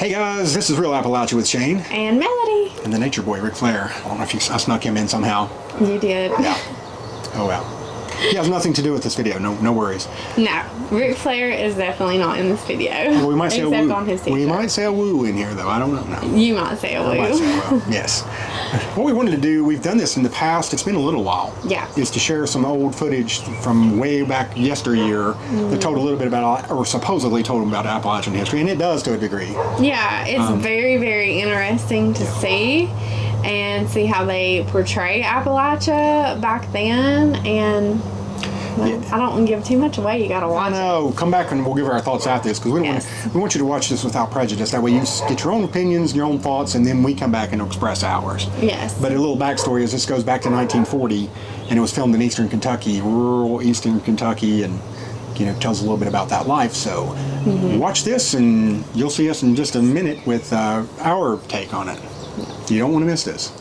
Hey guys, this is Real Appalachia with Shane. And Melody. And the nature boy, Ric Flair. I don't know if I snuck him in somehow. You did. Yeah. Oh well. He has nothing to do with this video, no worries. No, Ric Flair is definitely not in this video. Well, we might say except a woo. on his t-shirt. We might say a woo in here though, I don't know. No. You might say a woo. I might say a woo. Yes. What we wanted to do, we've done this in the past, it's been a little while. Yeah. Is to share some old footage from way back yesteryear that told a little bit about, or supposedly told about Appalachian history, and it does to a degree. Yeah, it's very, very interesting to see and see how they portray Appalachia back then, and I don't want to give too much away. You got to watch it. No, come back and we'll give our thoughts after this, because we want you to watch this without prejudice. That way you get your own opinions, your own thoughts, and then we come back and express ours. Yes. But a little backstory is this goes back to 1940, and it was filmed in eastern Kentucky, rural eastern Kentucky, and tells a little bit about that life. So watch this, and you'll see us in just a minute with our take on it. You don't want to miss this.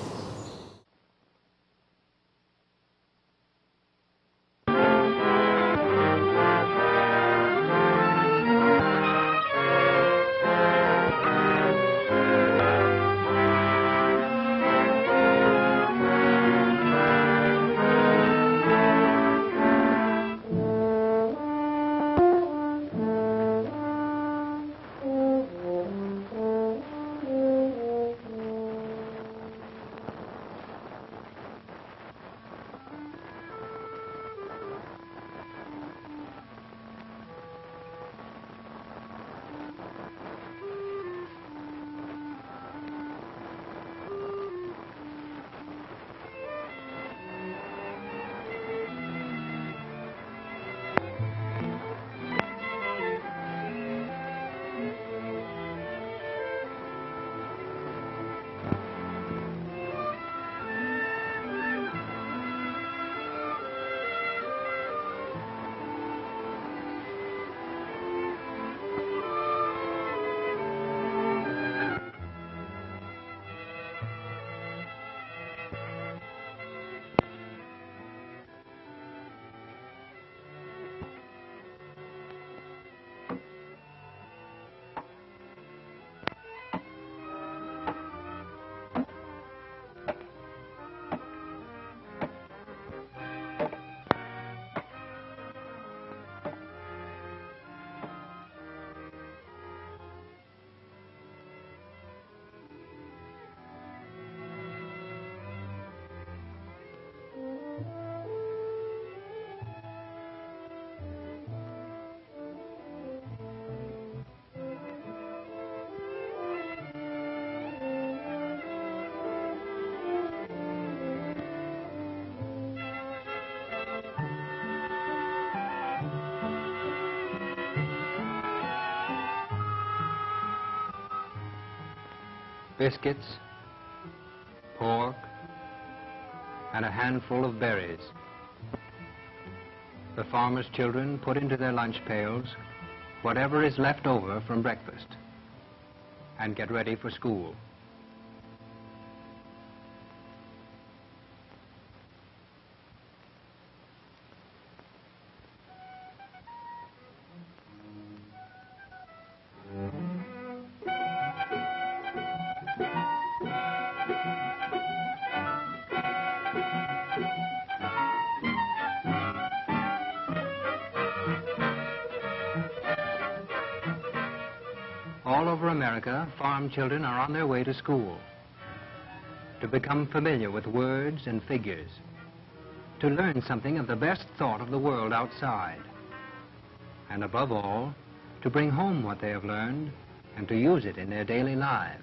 Biscuits, pork, and a handful of berries. The farmers' children put into their lunch pails whatever is left over from breakfast and get ready for school. All over America, farm children are on their way to school, to become familiar with words and figures, to learn something of the best thought of the world outside, and above all, to bring home what they have learned and to use it in their daily lives.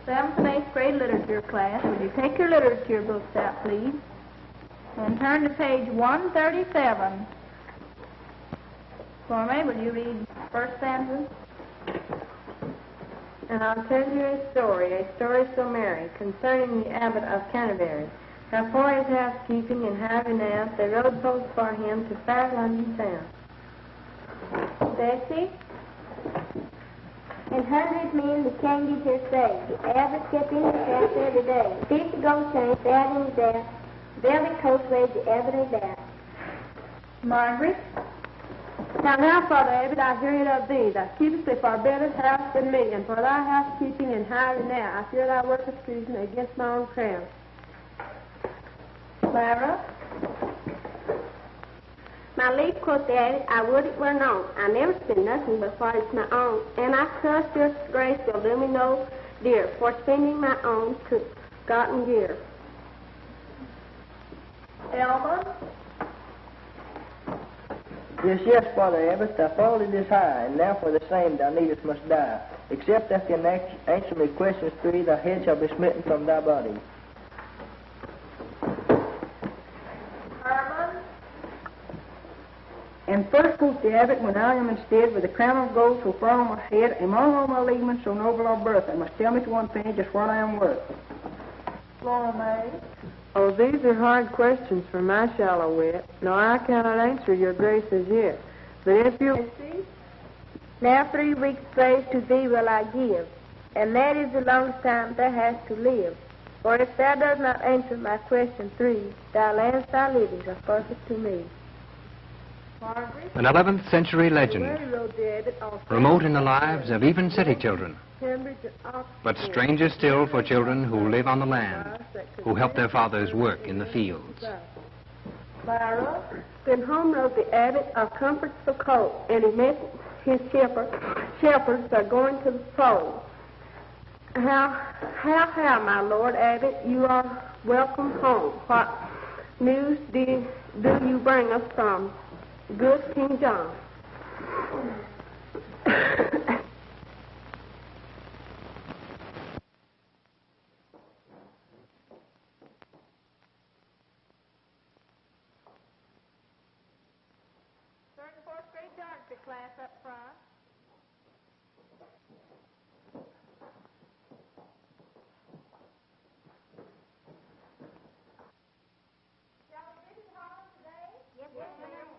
7th and 8th grade literature class, would you take your literature books out, please? And turn to page 137. For me, will you read first stanza? And I'll tell you a story so merry, concerning the abbot of Canterbury. How for his housekeeping and how renounced they rode post for him to fair London town. Bessie? And 100 men the king did here stay. The abbot kept in the house every day. 50 gold chains, bad in his death. Velvet coats raised the abbot of that. Margaret? Now, Father Abbot, I hear it of thee. Thou keepest thee for a better house than me, and for thy housekeeping and high renown, I fear thy workest treason against my own crown. Clara? My liege, quoth the abbot, I would it were known. I never spend nothing but what is my own, and I trust your grace will do me no dear for spending my own gotten gear. Alban? Yes, yes, Father Abbot, thy fault it is high, and now for the same thou needest must die. Except that thou answer me questions three, thy head shall be smitten from thy body. Herman? And first quoth the abbot, when I am instead with a crown of gold so far on my head, among all my ligaments so noble of birth, I must tell me to one penny just what I am worth. Flora May? Oh, these are hard questions for my shallow wit. No, I cannot answer your grace as yet. But if you... Now 3 weeks' praise to thee will I give, and that is the longest time thou hast to live. For if thou dost not answer my question 3, thy lands, thy livings are perfect to me. Margaret? An 11th century legend, Rode the abbot on remote in the lives of even city children, Cambridge and Oxford. but stranger still for children who live on the land, who help their fathers work in the fields. Clara? Then home rode the abbot of comforts for cold, and he met his shepherds are going to the fold. How, my lord abbot, you are welcome home. What news do you bring us from good King John? Third and fourth grade geography class up front. Y'all visit Holland today? Yes, ma'am.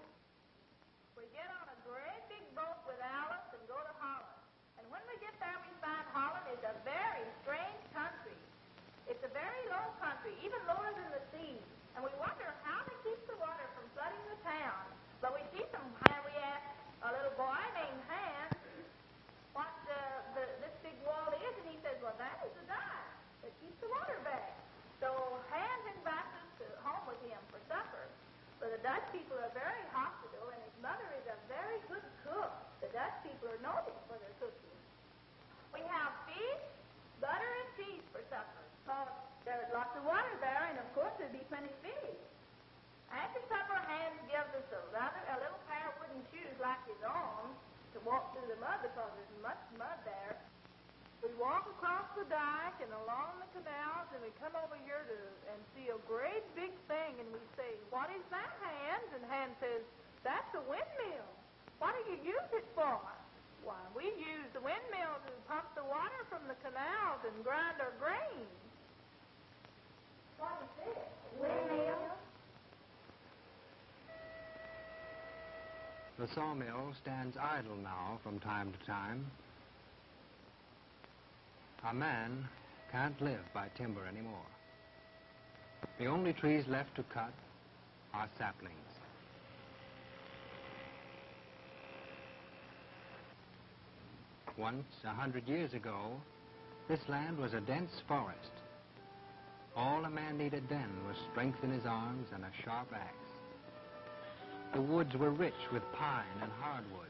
We get on a great big boat with Alice and go to Holland. And when we get there, we find Holland is a very strange country. It's a very low country, even lower than the sea. And we wonder how they keep the water from flooding the town. But we see some, and we ask a little boy named Hans what this big wall is, and he says, well, that is a dike that keeps the water back. So Hans invites us to home with him for supper. But the Dutch people are very hospitable, and his mother is a very good cook. The Dutch people are noted for their cooking. We have fish, butter, and cheese for supper. There's lots of water there, and of course there'll be plenty of fish. After supper, Hans gives us a little pair of wooden shoes like his own to walk through the mud because there's much mud there. We walk across the dike and along the canals, and we come over here and see a great big thing, and we say, what is that, Hans? And Hans says, that's a windmill. What do you use it for? Why, we use the windmill to pump the water from the canals and grind our grain. What is this? Windmill? The sawmill stands idle now from time to time. A man can't live by timber anymore. The only trees left to cut are saplings. Once, 100 years ago, this land was a dense forest. All a man needed then was strength in his arms and a sharp axe. The woods were rich with pine and hardwoods.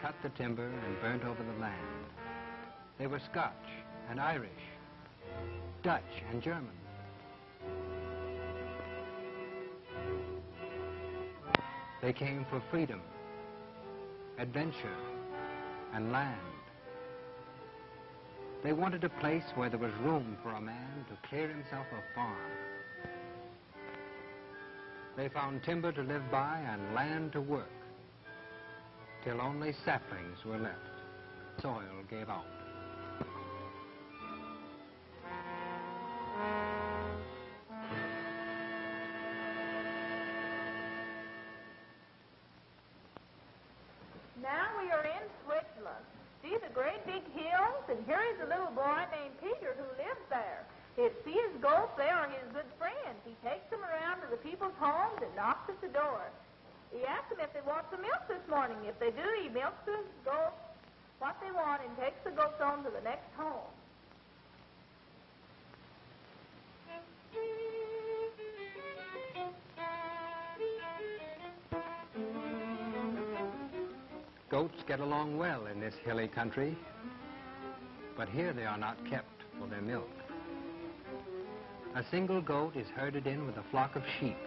cut the timber and burnt over the land. They were Scotch and Irish, Dutch and German. They came for freedom, adventure, and land. They wanted a place where there was room for a man to clear himself a farm. They found timber to live by and land to work, till only saplings were left. Soil gave out. Now we are in Switzerland. See the great big hills? And here is a little boy named Peter who lives there. His goats, they are his good friends. He takes them around to the people's homes and knocks at the door. He asks them if they want some milk this morning. If they do, he milks the goats what they want and takes the goats on to the next home. Goats get along well in this hilly country, but here they are not kept for their milk. A single goat is herded in with a flock of sheep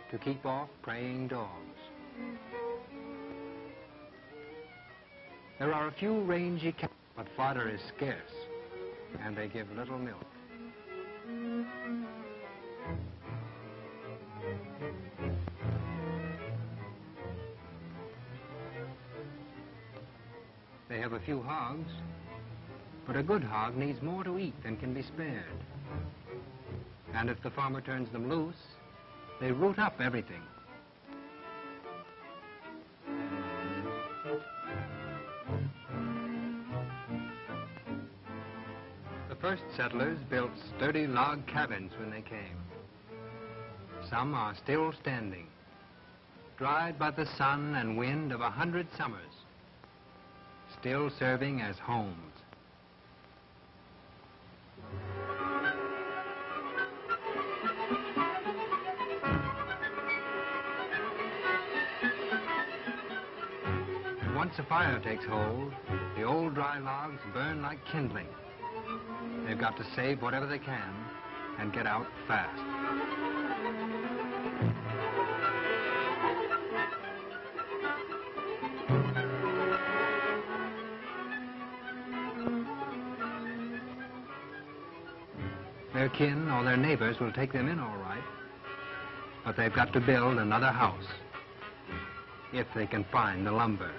to keep off preying dogs. There are a few rangy cows, but fodder is scarce, and they give little milk. They have a few hogs, but a good hog needs more to eat than can be spared. And if the farmer turns them loose, they root up everything. The first settlers built sturdy log cabins when they came. Some are still standing, dried by the sun and wind of 100 summers, still serving as homes. And once a fire takes hold, the old dry logs burn like kindling. They've got to save whatever they can and get out fast. Their kin or their neighbors will take them in all right, but they've got to build another house if they can find the lumber.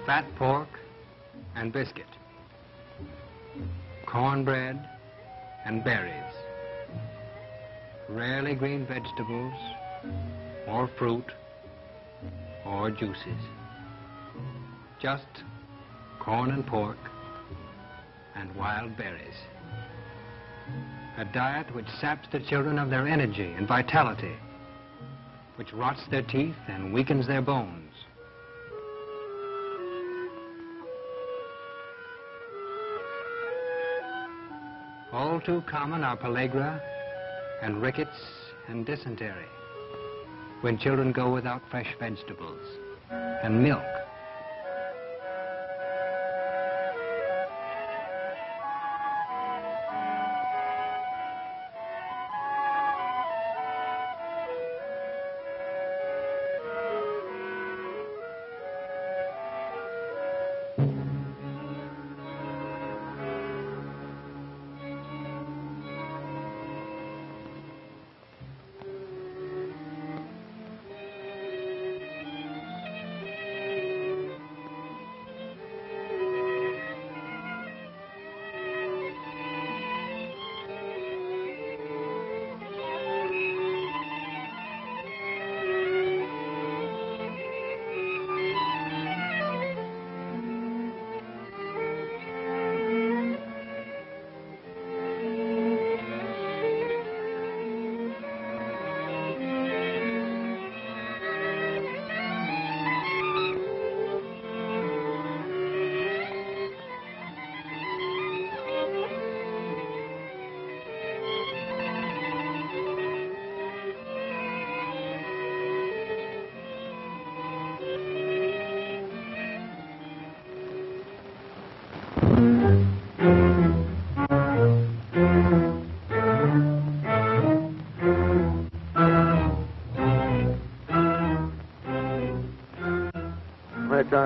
Fat pork and biscuit, cornbread and berries, rarely green vegetables or fruit or juices, just corn and pork and wild berries. A diet which saps the children of their energy and vitality, which rots their teeth and weakens their bones. All too common are pellagra and rickets and dysentery when children go without fresh vegetables and milk.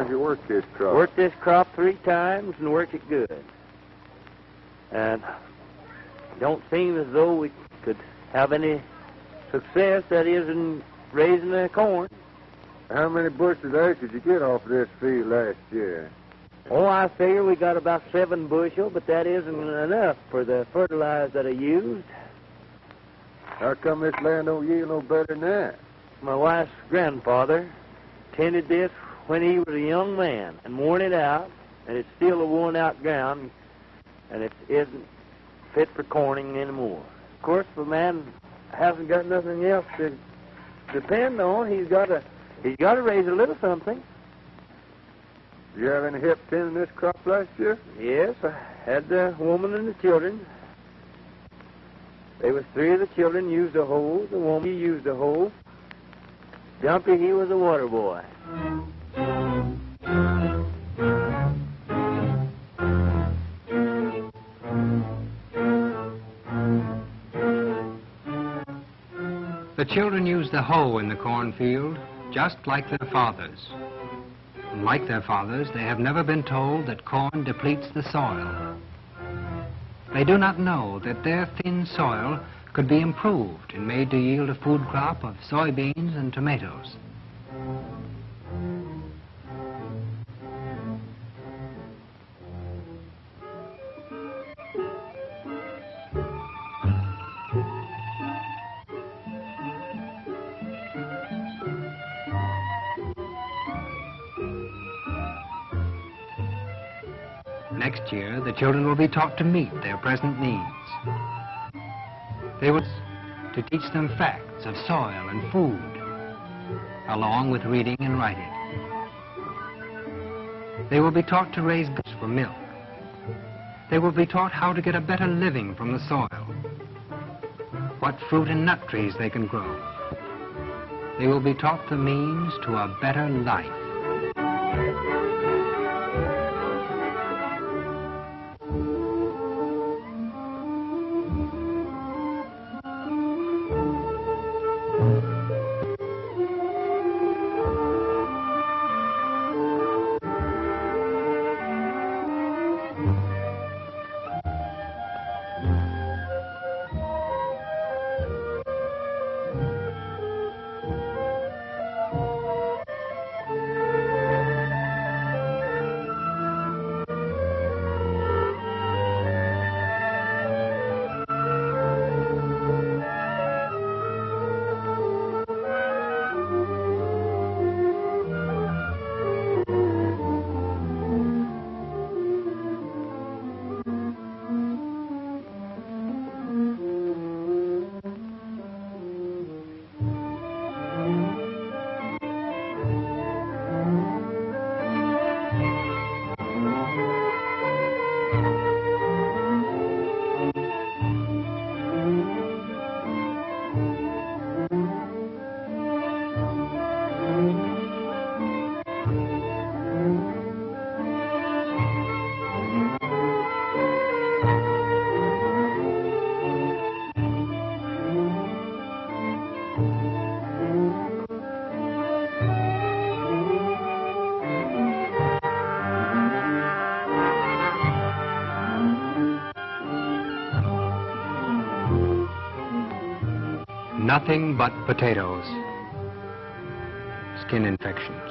times you worked this crop? Worked this crop 3 times and worked it good. And don't seem as though we could have any success, that is, in raising the corn. How many bushels of acres did you get off of this field last year? Oh, I figure we got about 7 bushel, but that isn't enough for the fertilizer that I used. How come this land don't yield no better than that? My wife's grandfather tended this when he was a young man and worn it out, and it's still a worn-out ground, and it isn't fit for corning anymore. Of course, if a man hasn't got nothing else to depend on, he's got to raise a little something. Did you have any help tending this crop last year? Yes, I had the woman and the children. There was 3 of the children used a hoe. The woman, he used a hoe. Jumpy, he was a water boy. The children used the hoe in the cornfield, just like their fathers. And like their fathers, they have never been told that corn depletes the soil. They do not know that their thin soil could be improved and made to yield a food crop of soybeans and tomatoes. Next year, the children will be taught to meet their present needs. They will to teach them facts of soil and food, along with reading and writing. They will be taught to raise goats for milk. They will be taught how to get a better living from the soil, what fruit and nut trees they can grow. They will be taught the means to a better life. Nothing but potatoes. Skin infections.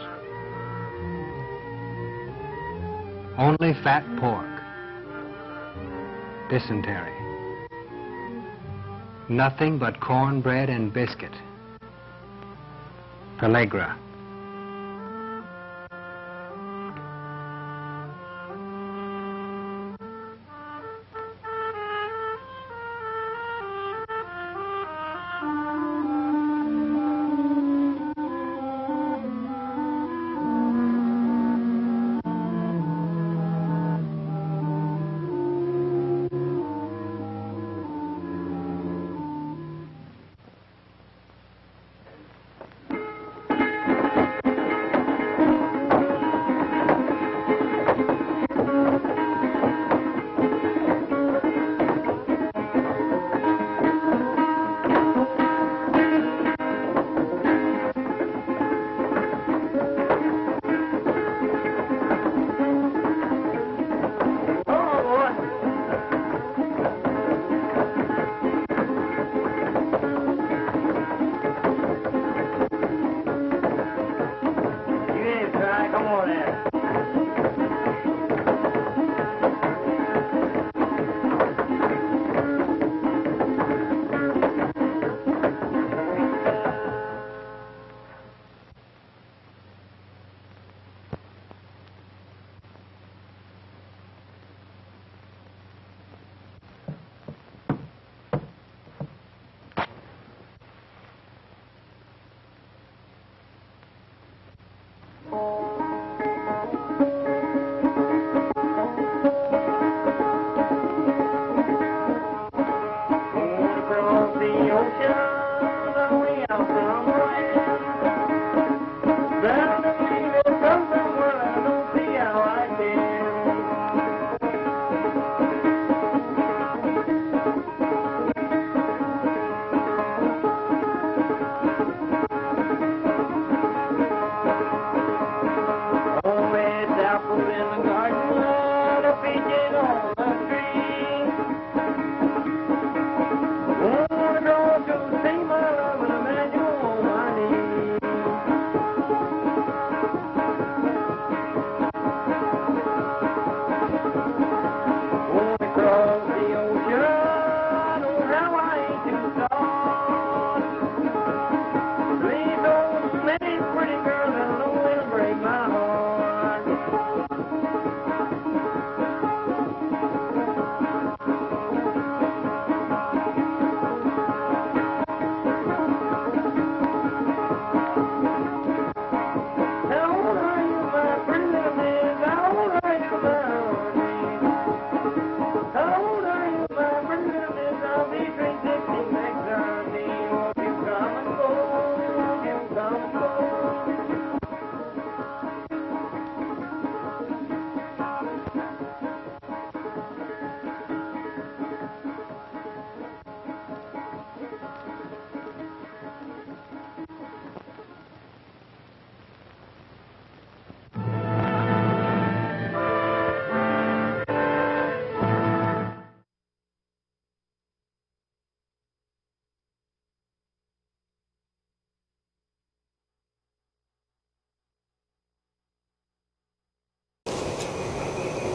Only fat pork. Dysentery. Nothing but cornbread and biscuit. Pellagra.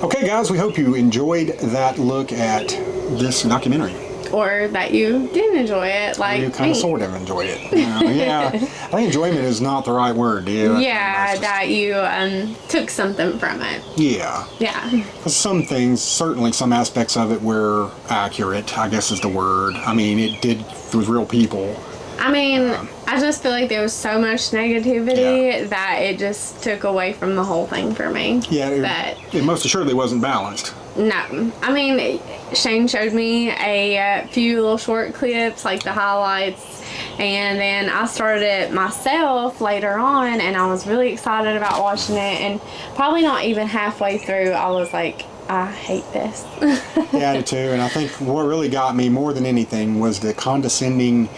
Okay, guys, we hope you enjoyed that look at this documentary. Or that you didn't enjoy it, like you kind of sort of enjoyed it. Yeah, I think enjoyment is not the right word, dude. Yeah, that you took something from it. Yeah. Yeah. Some things, certainly some aspects of it were accurate, I guess is the word. I mean, it was real people. I mean, I just feel like there was so much negativity that it just took away from the whole thing for me. Yeah, it most assuredly wasn't balanced. No. I mean, Shane showed me a few little short clips, like the highlights, and then I started it myself later on, and I was really excited about watching it, and probably not even halfway through, I was like, I hate this. Yeah, I did too, and I think what really got me more than anything was the condescending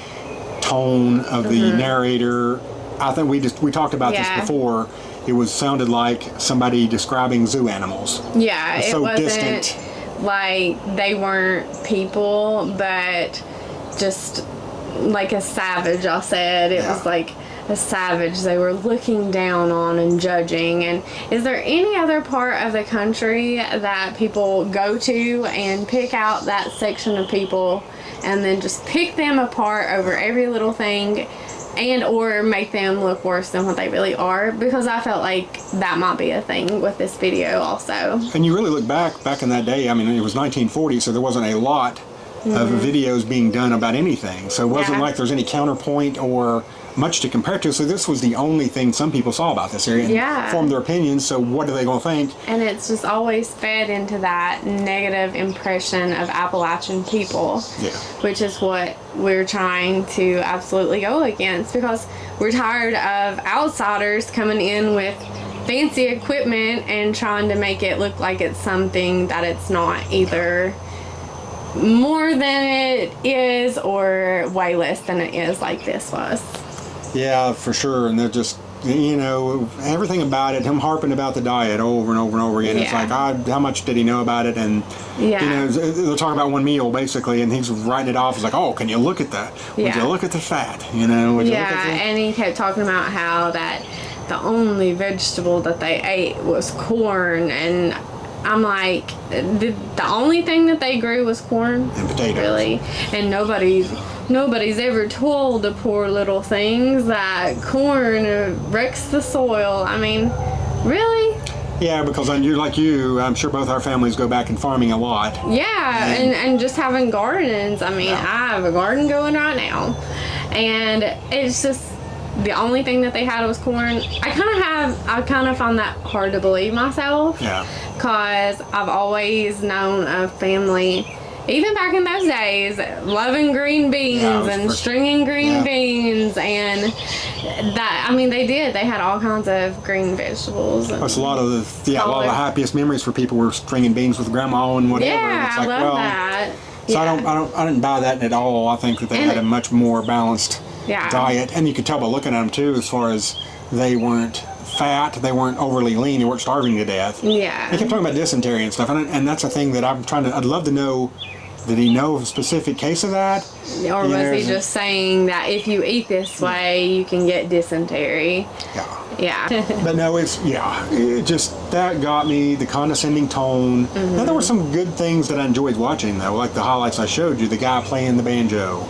tone of the narrator. I think we talked about this before. It sounded like somebody describing zoo animals. Yeah, it wasn't distant. Like they weren't people, but just like a savage. I said it was like a savage they were looking down on and judging. And is there any other part of the country that people go to and pick out that section of people and then just pick them apart over every little thing and or make them look worse than what they really are? Because I felt like that might be a thing with this video also. And you really look back in that day, I mean, it was 1940, so there wasn't a lot of videos being done about anything. So it wasn't like there's any counterpoint or much to compare to. So this was the only thing some people saw about this area and formed their opinions. So what are they going to think? And it's just always fed into that negative impression of Appalachian people, which is what we're trying to absolutely go against, because we're tired of outsiders coming in with fancy equipment and trying to make it look like it's something that it's not, either more than it is or way less than it is, like this was. Yeah, for sure. And they're just, everything about it, him harping about the diet over and over and over again. It's like, how much did he know about it? And, they're talking about one meal, basically, and he's writing it off. He's like, oh, can you look at that? Would you look at the fat? Would you look at the... And he kept talking about how that the only vegetable that they ate was corn, and I'm like, the only thing that they grew was corn? And potatoes. Really? And nobody's ever told the poor little things that corn wrecks the soil. I mean, really? Yeah, because I'm sure both our families go back in farming a lot. Yeah, and just having gardens. I mean, I have a garden going right now. And it's just, the only thing that they had was corn. I kind of find that hard to believe myself. Yeah. Because I've always known a family, even back in those days, loving green beans and stringing green beans, and that, I mean, they had all kinds of green vegetables. That's a lot of the happiest memories for people were stringing beans with grandma and whatever. Yeah, it's like, I love that. So I didn't buy that at all. I think that they had a much more balanced diet, and you could tell by looking at them too, as far as they weren't fat, they weren't overly lean, they weren't starving to death. Yeah. They kept talking about dysentery and stuff, and that's a thing that I'd love to know. Did he know of a specific case of that? Or was he just saying that if you eat this way, you can get dysentery? Yeah. But no, it just, that got me, the condescending tone. Now, there were some good things that I enjoyed watching, though, like the highlights I showed you, the guy playing the banjo.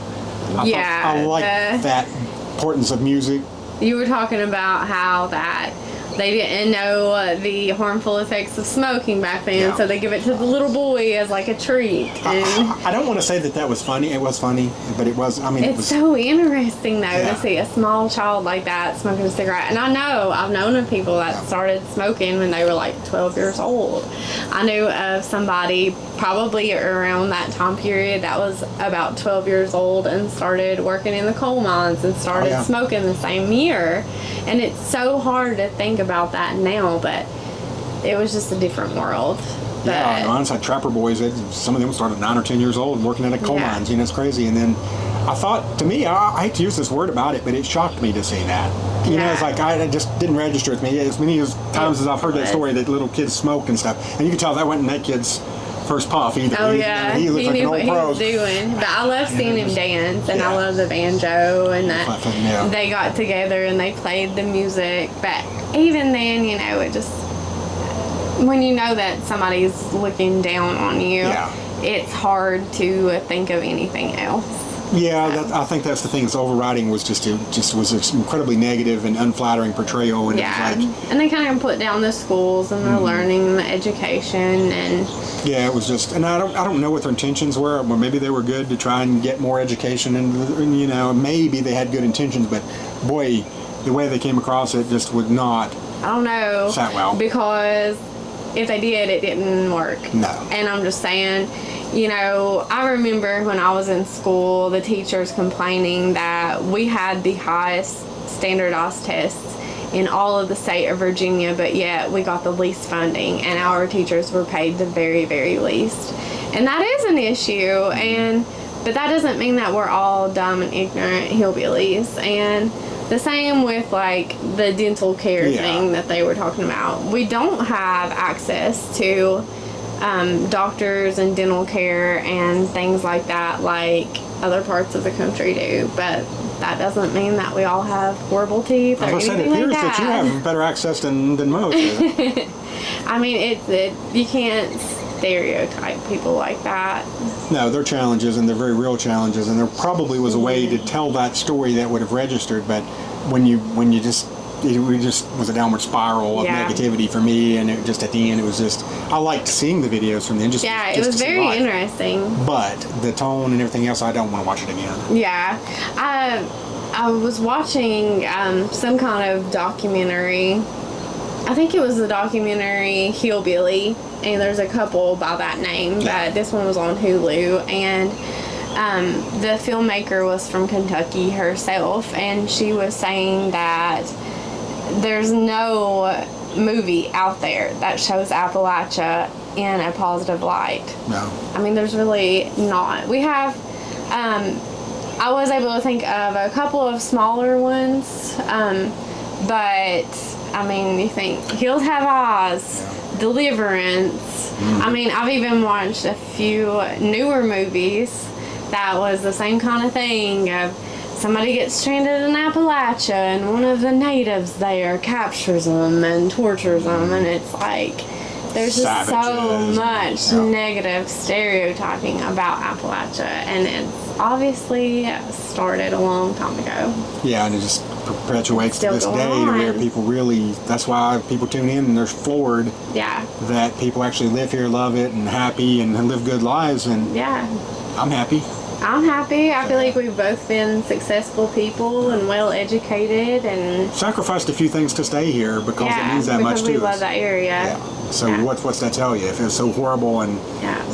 I like that importance of music. You were talking about how that they didn't know the harmful effects of smoking back then, so they give it to the little boy as like a treat. And I don't want to say that was funny. It was funny, but it was, it's so interesting, though, to see a small child like that smoking a cigarette. And I've known of people that started smoking when they were like 12 years old. I knew of somebody probably around that time period that was about 12 years old and started working in the coal mines and started smoking the same year. And it's so hard to think about that now, but it was just a different world. Yeah, mine's like trapper boys. Some of them started 9 or 10 years old working at a coal mines. It's crazy. And then I thought, to me, I hate to use this word about it, but it shocked me to see that. It's like I just didn't register with me. As many times as I've heard that story that little kids smoke and stuff, and you can tell that wasn't that kid's first puff either. He looked like knew an what old pro. He was doing. But I love seeing him dance, and I love the banjo, and that they got together and they played the music. But even then, it just, when you know that somebody's looking down on you, it's hard to think of anything else. Yeah, I think that's the thing. It's overriding was just was an incredibly negative and unflattering portrayal, and it was like, and they kind of put down the schools and the learning and the education, and it was just, and I don't know what their intentions were. Well, maybe they were good to try and get more education, and you know, maybe they had good intentions, but boy, the way they came across it just would not. I don't know. Sat well. Because if they did, it didn't work. No. And I'm just saying, you know, I remember when I was in school, the teachers complaining that we had the highest standardized tests in all of the state of Virginia, but yet we got the least funding, and our teachers were paid the very, very least. And that is an issue, but that doesn't mean that we're all dumb and ignorant hillbillies. And the same with, like, the dental care thing that they were talking about. We don't have access to doctors and dental care and things like that like other parts of the country do. But that doesn't mean that we all have horrible teeth or anything like that. It appears that you have better access than most. I mean, you can't stereotype people like that. No, they're challenges, and they're very real challenges, and there probably was a way to tell that story that would have registered, but when you just it just was a downward spiral of negativity for me, and it just at the end it was just, I liked seeing the videos from then. It was very interesting. But the tone and everything else, I don't want to watch it again. Yeah, I was watching some kind of documentary. I think it was the documentary Hillbilly, and there's a couple by that name, but this one was on Hulu, and the filmmaker was from Kentucky herself, and she was saying that there's no movie out there that shows Appalachia in a positive light. No. I mean, there's really not. We have, I was able to think of a couple of smaller ones, but I mean, you think Hills Have Eyes, Deliverance. I mean, I've even watched a few newer movies that was the same kind of thing of somebody gets stranded in Appalachia and one of the natives there captures them and tortures them, and it's like there's just so much negative stereotyping about Appalachia, and it's obviously started a long time ago. Yeah, and it just perpetuates to this day to where people really, that's why people tune in and they're floored that people actually live here, love it, and happy, and live good lives, and I'm happy. I'm happy. I feel like we've both been successful people and well educated, and sacrificed a few things to stay here because it means that much to us. We love that area. So what's that tell you? If it's so horrible and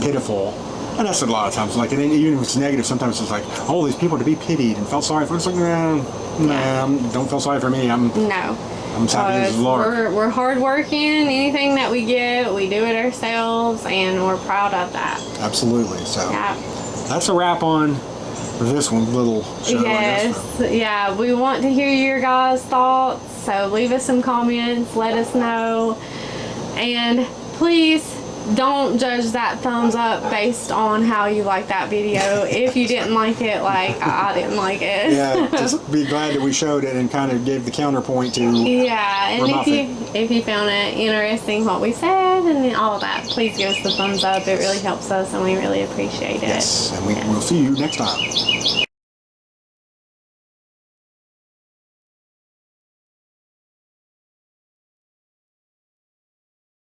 pitiful, and that's a lot of times. Like, and even if it's negative, sometimes it's like, oh, these people to be pitied and felt sorry for. It's like, don't feel sorry for me. I'm just happy as Lord. We're hardworking. Anything that we get, we do it ourselves, and we're proud of that. Absolutely. So that's a wrap on this one little show. Yes, we want to hear your guys' thoughts. So leave us some comments. Let us know, and please don't judge that thumbs up based on how you like that video. If you didn't like it, like I didn't like it. Just be glad that we showed it and kind of gave the counterpoint to. And if you found it interesting what we said and all that, please give us the thumbs up. It really helps us, and we really appreciate it. Yes, and we'll see you next time.